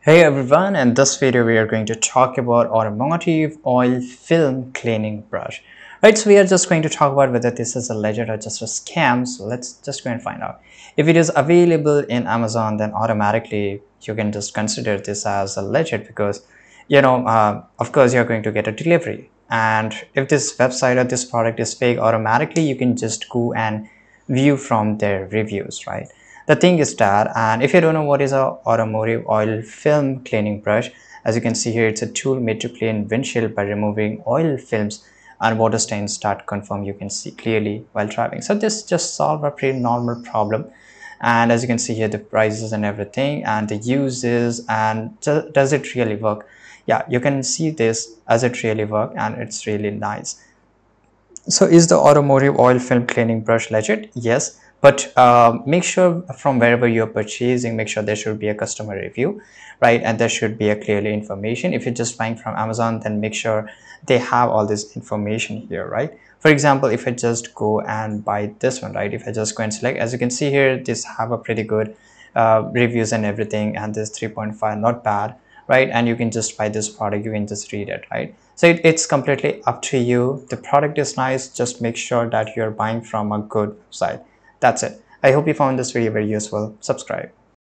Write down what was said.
Hey everyone, in this video we are going to talk about automotive oil film cleaning brush. Right, so we are just going to talk about whether this is a legit or just a scam. So let's just go and find out. If it is available in Amazon, then automatically you can just consider this as a legit because of course you're going to get a delivery. And if this website or this product is fake, automatically you can just go and view from their reviews, right? The thing is that, and if you don't know what is a automotive oil film cleaning brush, as you can see here, it's a tool made to clean windshield by removing oil films and water stains that confirm you can see clearly while driving. So this just solve a pretty normal problem. And as you can see here, the prices and everything and the uses and does it really work? Yeah, you can see this as it really work and it's really nice. So is the automotive oil film cleaning brush legit? Yes, but make sure from wherever you're purchasing, make sure there should be a customer review, right? And there should be a clearly information. If you're just buying from Amazon, then make sure they have all this information here, right? For example, if I just go and buy this one, right? If I just go and select, as you can see here, this have a pretty good reviews and everything, and this 3.5, not bad, right? And you can just buy this product, you can just read it, right? So it's completely up to you. The product is nice, just make sure that you're buying from a good website. That's it. I hope you found this video very useful. Subscribe.